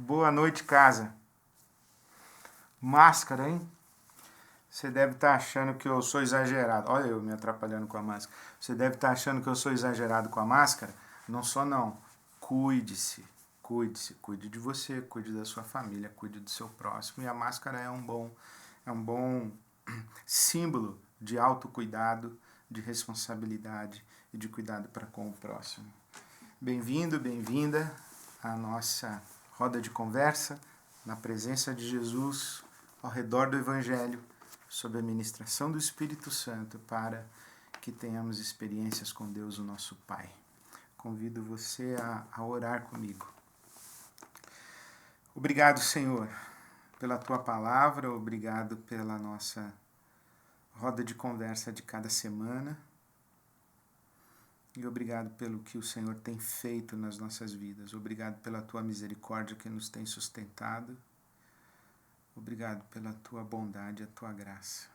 Boa noite, casa. Máscara, hein? Você deve estar achando que eu sou exagerado. Olha eu me atrapalhando com a máscara. Você deve estar achando que eu sou exagerado com a máscara? Não sou, não. Cuide-se. Cuide-se. Cuide de você, cuide da sua família, cuide do seu próximo. E a máscara é um bom símbolo de autocuidado, de responsabilidade e de cuidado para com o próximo. Bem-vindo, bem-vinda à nossa roda de conversa na presença de Jesus, ao redor do Evangelho, sob a ministração do Espírito Santo, para que tenhamos experiências com Deus, o nosso Pai. Convido você a orar comigo. Obrigado, Senhor, pela Tua palavra, obrigado pela nossa roda de conversa de cada semana. E obrigado pelo que o Senhor tem feito nas nossas vidas. Obrigado pela Tua misericórdia que nos tem sustentado. Obrigado pela Tua bondade e a Tua graça.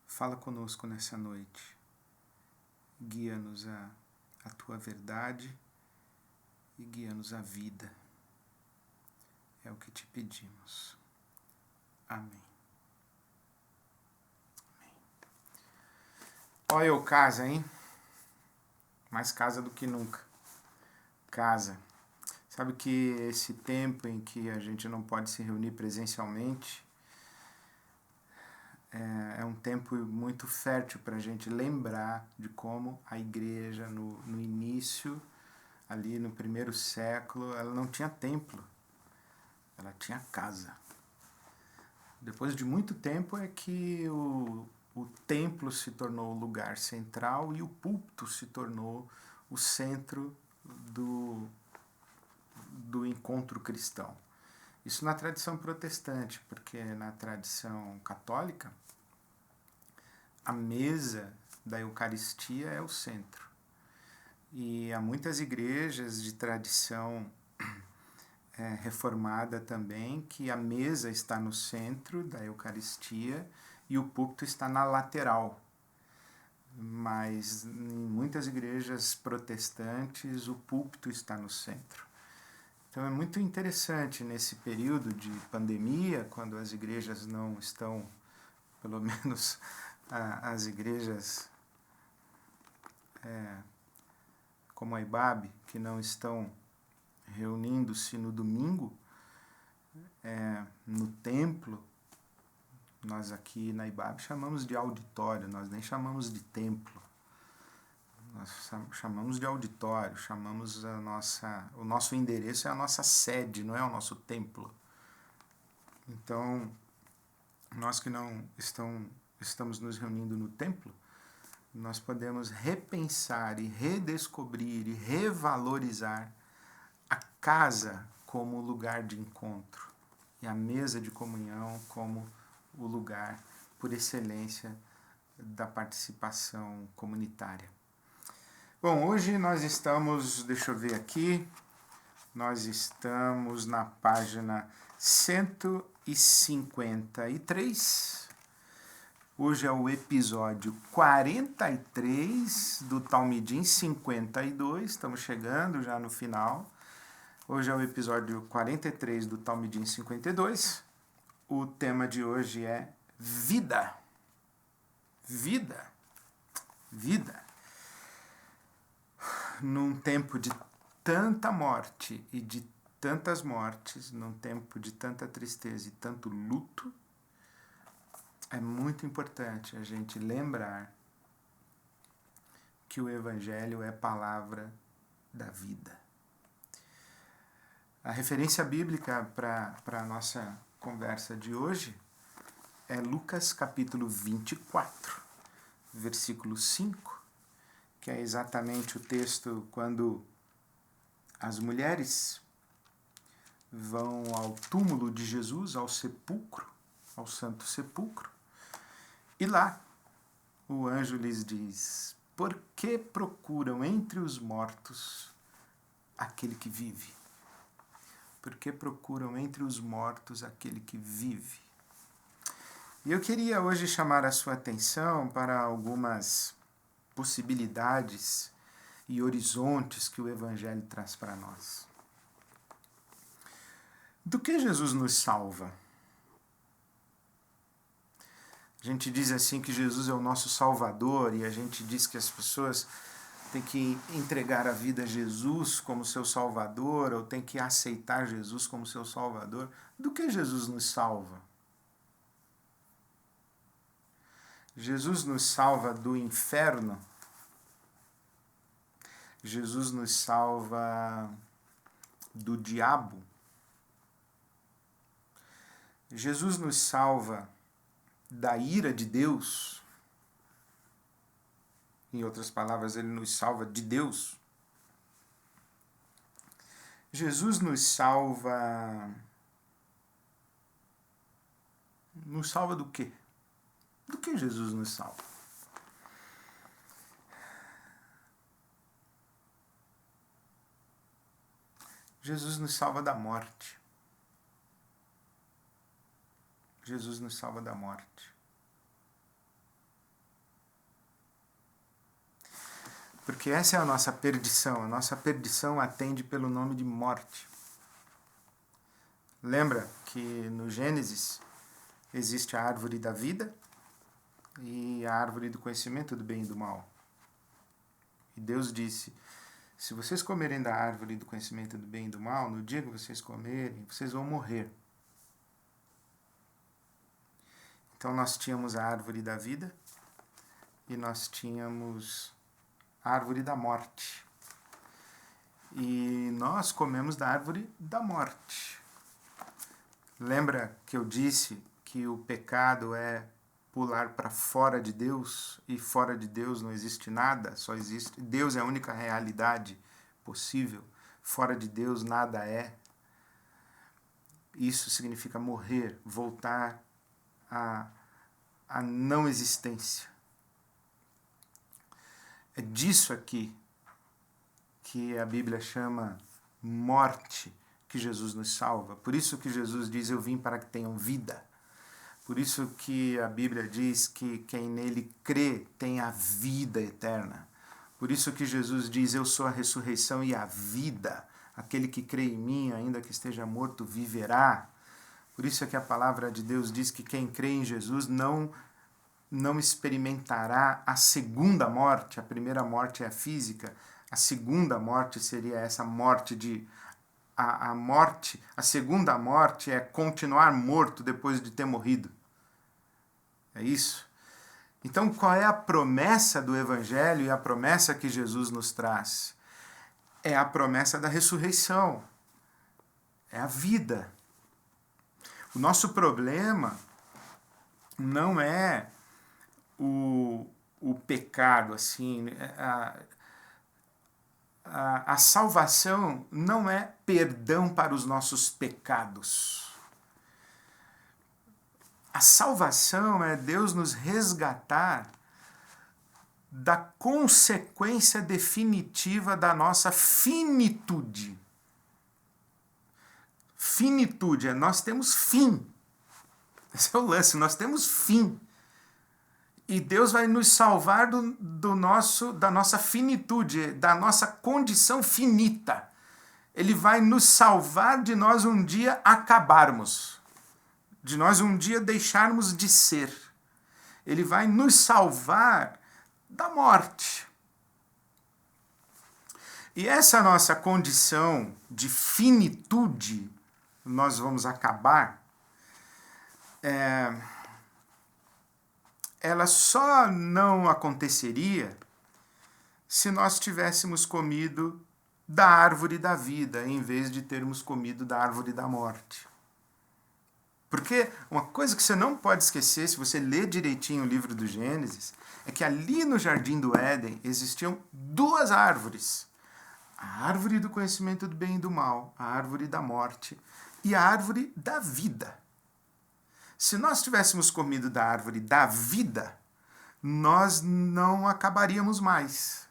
Fala conosco nessa noite. Guia-nos a Tua verdade e guia-nos à vida. É o que te pedimos. Amém. Olha eu casa, hein? Mais casa do que nunca. Casa. Sabe que esse tempo em que a gente não pode se reunir presencialmente é um tempo muito fértil para a gente lembrar de como a igreja, no início, ali no primeiro século, ela não tinha templo, ela tinha casa. Depois de muito tempo é que o templo se tornou o lugar central e o púlpito se tornou o centro do encontro cristão. Isso na tradição protestante, porque na tradição católica, a mesa da Eucaristia é o centro. E há muitas igrejas de tradição reformada também, que a mesa está no centro da Eucaristia e o púlpito está na lateral. Mas em muitas igrejas protestantes o púlpito está no centro. Então é muito interessante nesse período de pandemia, quando as igrejas não estão, pelo menos as igrejas como a IBAB, que não estão reunindo-se no domingo, no templo. Nós aqui na IBAB chamamos de auditório, nós nem chamamos de templo. Nós chamamos de auditório, chamamos o nosso endereço é a nossa sede, não é o nosso templo. Então, nós que não estamos nos reunindo no templo, nós podemos repensar e redescobrir e revalorizar a casa como lugar de encontro e a mesa de comunhão como o lugar por excelência da participação comunitária. Bom, hoje nós estamos, deixa eu ver aqui, nós estamos na página 153. Hoje é o episódio 43 do Talmidim 52, estamos chegando já no final. Hoje é o episódio 43 do Talmidim 52. O tema de hoje é vida. Vida. Vida. Num tempo de tanta morte e de tantas mortes, num tempo de tanta tristeza e tanto luto, é muito importante a gente lembrar que o Evangelho é palavra da vida. A referência bíblica para a nossa conversa de hoje é Lucas capítulo 24, versículo 5, que é exatamente o texto quando as mulheres vão ao túmulo de Jesus, ao sepulcro, ao santo sepulcro, e lá o anjo lhes diz: por que procuram entre os mortos aquele que vive? Por que procuram entre os mortos aquele que vive? E eu queria hoje chamar a sua atenção para algumas possibilidades e horizontes que o Evangelho traz para nós. Do que Jesus nos salva? A gente diz assim que Jesus é o nosso Salvador e a gente diz que as pessoas têm que entregar a vida a Jesus como seu Salvador ou têm que aceitar Jesus como seu Salvador. Do que Jesus nos salva? Jesus nos salva do inferno? Jesus nos salva do diabo? Jesus nos salva da ira de Deus? Em outras palavras, ele nos salva de Deus? Jesus nos salva... Nos salva do quê? Do que Jesus nos salva? Jesus nos salva da morte. Jesus nos salva da morte. Porque essa é a nossa perdição. A nossa perdição atende pelo nome de morte. Lembra que no Gênesis existe a árvore da vida e a árvore do conhecimento do bem e do mal. E Deus disse: se vocês comerem da árvore do conhecimento do bem e do mal, no dia que vocês comerem, vocês vão morrer. Então nós tínhamos a árvore da vida e nós tínhamos a árvore da morte. E nós comemos da árvore da morte. Lembra que eu disse que o pecado é pular para fora de Deus e fora de Deus não existe nada, só existe Deus, é a única realidade possível. Fora de Deus nada é. Isso significa morrer, voltar a não existência. É disso aqui que a Bíblia chama morte que Jesus nos salva. Por isso que Jesus diz: eu vim para que tenham vida. Por isso que a Bíblia diz que quem nele crê tem a vida eterna. Por isso que Jesus diz: eu sou a ressurreição e a vida. Aquele que crê em mim, ainda que esteja morto, viverá. Por isso é que a palavra de Deus diz que quem crê em Jesus não experimentará a segunda morte. A primeira morte é a física, a segunda morte seria essa morte de... A segunda morte é continuar morto depois de ter morrido. É isso. Então, qual é a promessa do Evangelho e a promessa que Jesus nos traz? É a promessa da ressurreição. É a vida. O nosso problema não é o pecado, assim. A salvação não é perdão para os nossos pecados. A salvação é Deus nos resgatar da consequência definitiva da nossa finitude. Finitude é nós temos fim. Esse é o lance, nós temos fim. E Deus vai nos salvar da nossa finitude, da nossa condição finita. Ele vai nos salvar de nós um dia acabarmos, de nós um dia deixarmos de ser. Ele vai nos salvar da morte. E essa nossa condição de finitude, nós vamos acabar, ela só não aconteceria se nós tivéssemos comido da árvore da vida, em vez de termos comido da árvore da morte. Porque uma coisa que você não pode esquecer, se você ler direitinho o livro do Gênesis, é que ali no Jardim do Éden existiam duas árvores. A árvore do conhecimento do bem e do mal, a árvore da morte e a árvore da vida. Se nós tivéssemos comido da árvore da vida, nós não acabaríamos mais.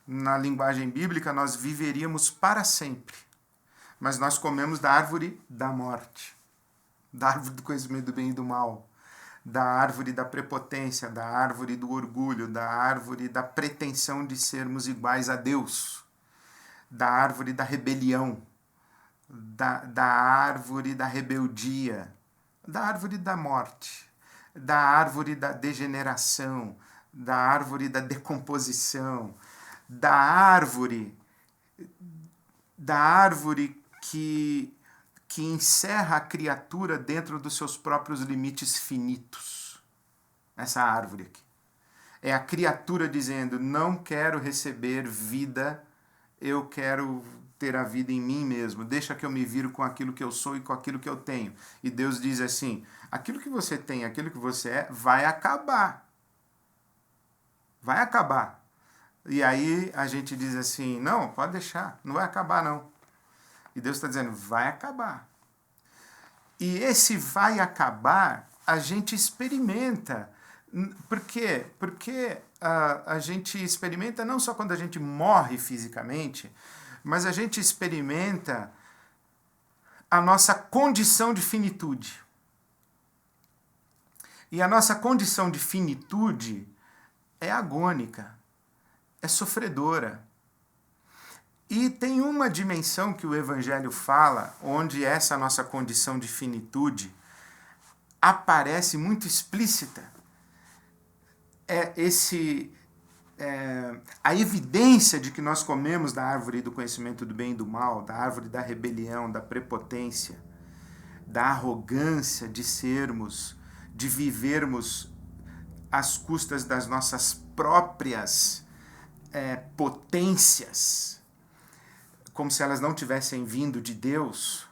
Na linguagem bíblica, nós viveríamos para sempre. Mas nós comemos da árvore da morte, da árvore do conhecimento do bem e do mal, da árvore da prepotência, da árvore do orgulho, da árvore da pretensão de sermos iguais a Deus, da árvore da rebelião, da árvore da rebeldia, da árvore da morte, da árvore da degeneração, da árvore da decomposição, da árvore que encerra a criatura dentro dos seus próprios limites finitos. Essa árvore aqui. É a criatura dizendo, não quero receber vida, eu quero ter a vida em mim mesmo, deixa que eu me viro com aquilo que eu sou e com aquilo que eu tenho. E Deus diz assim, aquilo que você tem, aquilo que você é, vai acabar. Vai acabar. E aí a gente diz assim, não, pode deixar, não vai acabar não. E Deus está dizendo, vai acabar. E esse vai acabar, a gente experimenta. Por quê? Porque a gente experimenta não só quando a gente morre fisicamente, mas a gente experimenta a nossa condição de finitude. E a nossa condição de finitude é agônica, é sofredora. E tem uma dimensão que o Evangelho fala, onde essa nossa condição de finitude aparece muito explícita. A evidência de que nós comemos da árvore do conhecimento do bem e do mal, da árvore da rebelião, da prepotência, da arrogância de sermos, de vivermos às custas das nossas próprias potências, como se elas não tivessem vindo de Deus,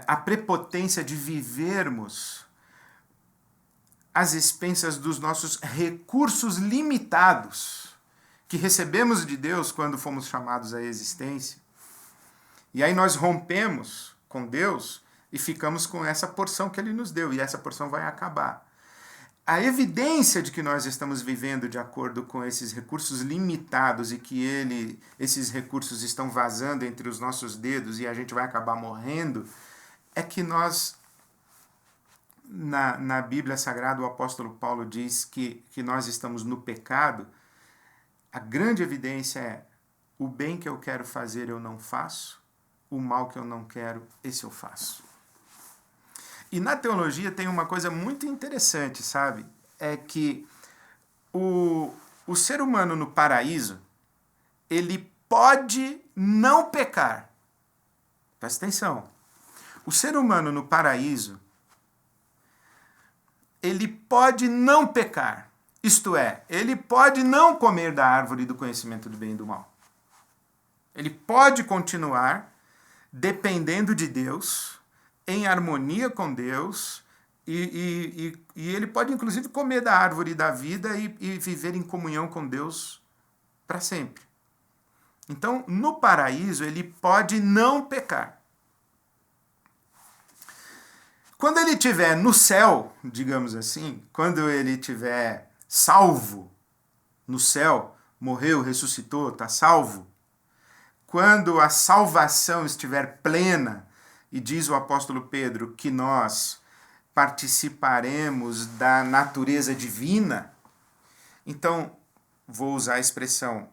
a prepotência de vivermos às expensas dos nossos recursos limitados que recebemos de Deus quando fomos chamados à existência. E aí nós rompemos com Deus e ficamos com essa porção que Ele nos deu, e essa porção vai acabar. A evidência de que nós estamos vivendo de acordo com esses recursos limitados e que esses recursos estão vazando entre os nossos dedos e a gente vai acabar morrendo, é que nós, na Bíblia Sagrada, o apóstolo Paulo diz que nós estamos no pecado. A grande evidência é o bem que eu quero fazer eu não faço, o mal que eu não quero, esse eu faço. E na teologia tem uma coisa muito interessante, sabe? É que o ser humano no paraíso, ele pode não pecar. Presta atenção. O ser humano no paraíso, ele pode não pecar. Isto é, ele pode não comer da árvore do conhecimento do bem e do mal. Ele pode continuar dependendo de Deus, em harmonia com Deus, e ele pode inclusive comer da árvore da vida e viver em comunhão com Deus para sempre. Então, no paraíso, ele pode não pecar. Quando ele estiver no céu, digamos assim, quando ele estiver salvo no céu, morreu, ressuscitou, está salvo, quando a salvação estiver plena, e diz o apóstolo Pedro que nós participaremos da natureza divina, então, vou usar a expressão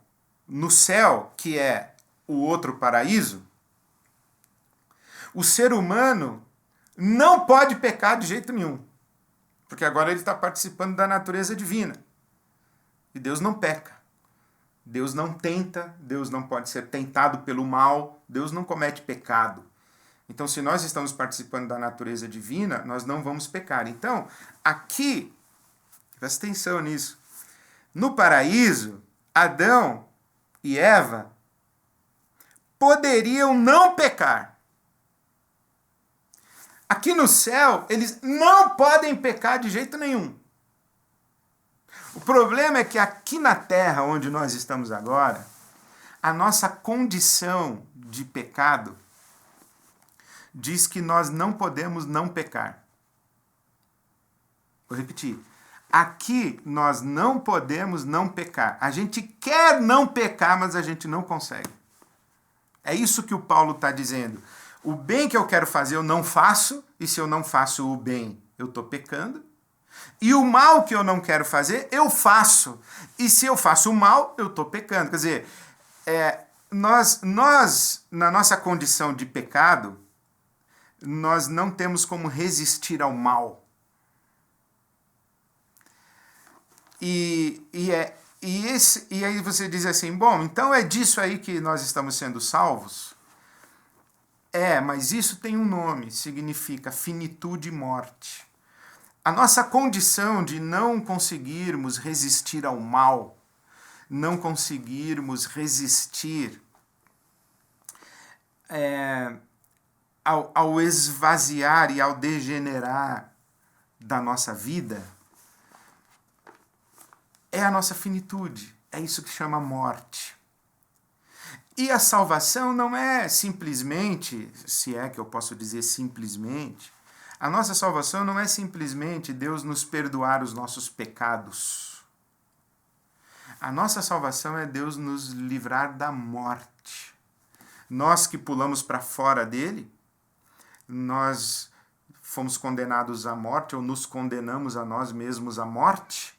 no céu, que é o outro paraíso, o ser humano não pode pecar de jeito nenhum, porque agora ele está participando da natureza divina. E Deus não peca. Deus não tenta, Deus não pode ser tentado pelo mal, Deus não comete pecado. Então, se nós estamos participando da natureza divina, nós não vamos pecar. Então, aqui, presta atenção nisso, no paraíso, Adão e Eva poderiam não pecar. Aqui no céu, eles não podem pecar de jeito nenhum. O problema é que aqui na terra, onde nós estamos agora, a nossa condição de pecado diz que nós não podemos não pecar. Vou repetir. Aqui nós não podemos não pecar. A gente quer não pecar, mas a gente não consegue. É isso que o Paulo está dizendo. O bem que eu quero fazer eu não faço, e se eu não faço o bem, eu estou pecando. E o mal que eu não quero fazer, eu faço. E se eu faço o mal, eu estou pecando. Quer dizer, Nós, na nossa condição de pecado, nós não temos como resistir ao mal. E aí você diz assim, bom, então é disso aí que nós estamos sendo salvos? Mas isso tem um nome, significa finitude e morte. A nossa condição de não conseguirmos resistir ao mal, não conseguirmos resistir ao esvaziar e ao degenerar da nossa vida, é a nossa finitude. É isso que chama morte. E a salvação não é simplesmente, se é que eu posso dizer simplesmente, a nossa salvação não é simplesmente Deus nos perdoar os nossos pecados. A nossa salvação é Deus nos livrar da morte. Nós que pulamos para fora dele, nós fomos condenados à morte, ou nos condenamos a nós mesmos à morte,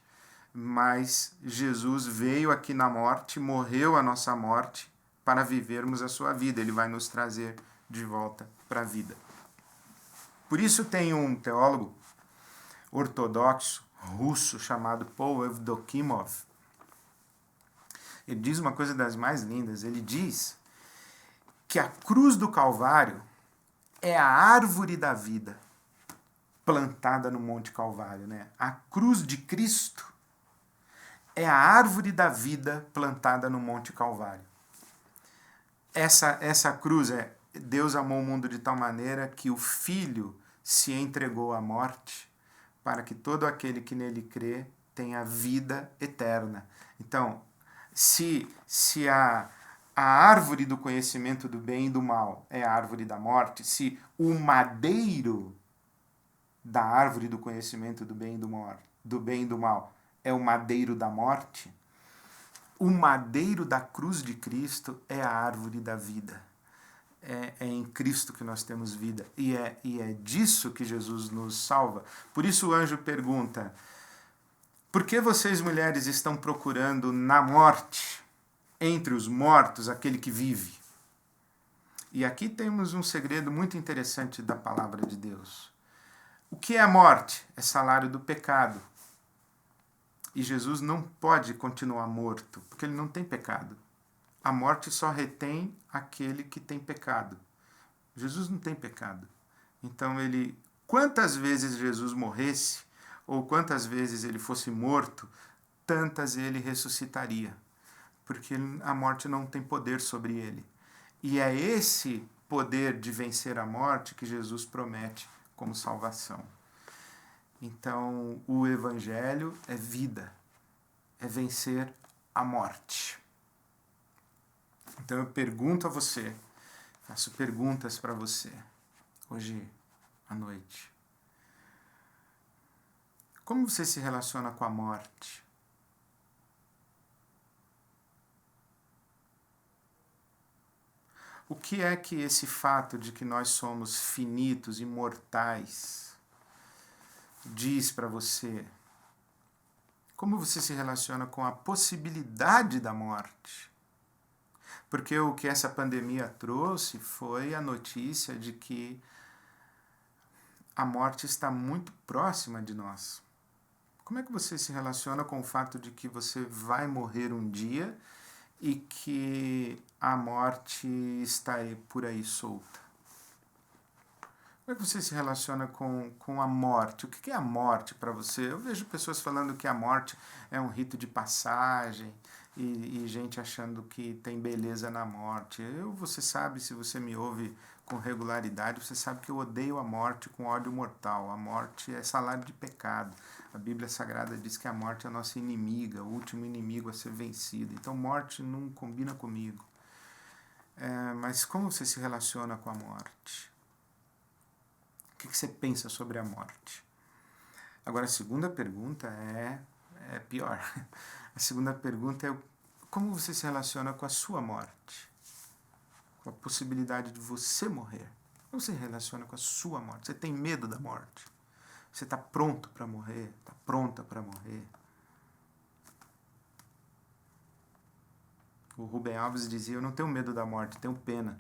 mas Jesus veio aqui na morte, morreu a nossa morte, para vivermos a sua vida. Ele vai nos trazer de volta para a vida. Por isso tem um teólogo ortodoxo russo chamado Paul Evdokimov. Ele diz uma coisa das mais lindas. Ele diz que a cruz do Calvário é a árvore da vida plantada no Monte Calvário, né? A cruz de Cristo é a árvore da vida plantada no Monte Calvário. Essa cruz é Deus amou o mundo de tal maneira que o Filho se entregou à morte para que todo aquele que nele crê tenha vida eterna. Então, se a árvore do conhecimento do bem e do mal é a árvore da morte, se o madeiro da árvore do conhecimento do bem e do mal é o madeiro da morte, o madeiro da cruz de Cristo é a árvore da vida. É em Cristo que nós temos vida. E é disso que Jesus nos salva. Por isso o anjo pergunta, por que vocês mulheres estão procurando na morte, entre os mortos, aquele que vive? E aqui temos um segredo muito interessante da palavra de Deus. O que é a morte? É salário do pecado. E Jesus não pode continuar morto, porque ele não tem pecado. A morte só retém aquele que tem pecado. Jesus não tem pecado. Então, quantas vezes Jesus morresse, ou quantas vezes ele fosse morto, tantas ele ressuscitaria. Porque a morte não tem poder sobre ele. E é esse poder de vencer a morte que Jesus promete como salvação. Então, o Evangelho é vida, é vencer a morte. Então, eu pergunto a você, faço perguntas para você, hoje à noite. Como você se relaciona com a morte? O que é que esse fato de que nós somos finitos e mortais diz para você? Como você se relaciona com a possibilidade da morte? Porque o que essa pandemia trouxe foi a notícia de que a morte está muito próxima de nós. Como é que você se relaciona com o fato de que você vai morrer um dia e que a morte está por aí solta? Como é que você se relaciona com a morte? O que é a morte para você? Eu vejo pessoas falando que a morte é um rito de passagem e gente achando que tem beleza na morte. Você sabe, se você me ouve com regularidade, você sabe que eu odeio a morte com ódio mortal. A morte é salário de pecado. A Bíblia Sagrada diz que a morte é a nossa inimiga, o último inimigo a ser vencido. Então, morte não combina comigo. Mas como você se relaciona com a morte? O que você pensa sobre a morte? Agora, a segunda pergunta é pior. A segunda pergunta é como você se relaciona com a sua morte? Com a possibilidade de você morrer. Como você se relaciona com a sua morte? Você tem medo da morte? Você está pronto para morrer? Está pronta para morrer? O Rubem Alves dizia, eu não tenho medo da morte, tenho pena.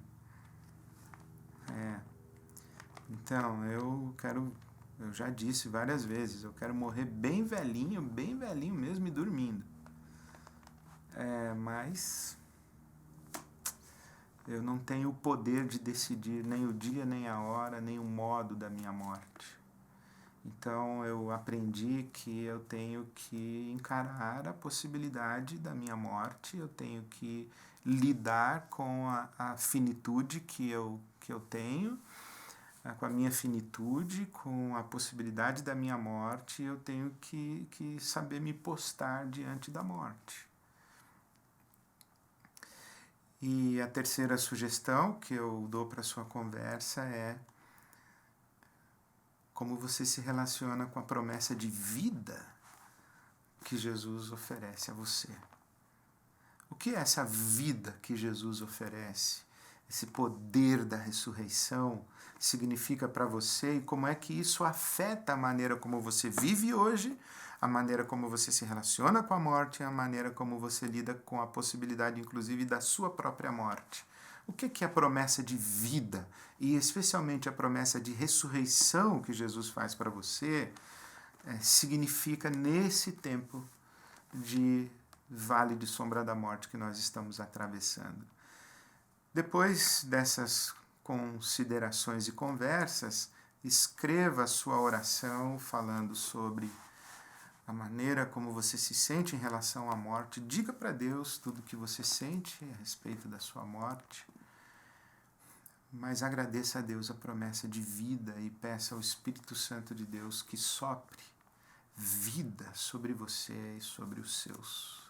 Então, eu já disse várias vezes, eu quero morrer bem velhinho mesmo e dormindo. Mas eu não tenho o poder de decidir nem o dia, nem a hora, nem o modo da minha morte. Então eu aprendi que eu tenho que encarar a possibilidade da minha morte, eu tenho que lidar com a finitude que eu tenho, com a minha finitude, com a possibilidade da minha morte, eu tenho que saber me postar diante da morte. E a terceira sugestão que eu dou para a sua conversa é como você se relaciona com a promessa de vida que Jesus oferece a você. O que é essa vida que Jesus oferece? Esse poder da ressurreição significa para você e como é que isso afeta a maneira como você vive hoje, a maneira como você se relaciona com a morte e a maneira como você lida com a possibilidade, inclusive, da sua própria morte. O que é a promessa de vida e especialmente a promessa de ressurreição que Jesus faz para você significa nesse tempo de vale de sombra da morte que nós estamos atravessando. Depois dessas considerações e conversas, escreva a sua oração falando sobre a maneira como você se sente em relação à morte. Diga para Deus tudo o que você sente a respeito da sua morte. Mas agradeça a Deus a promessa de vida e peça ao Espírito Santo de Deus que sopre vida sobre você e sobre os seus.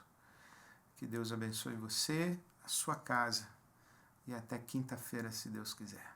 Que Deus abençoe você, a sua casa e até quinta-feira, se Deus quiser.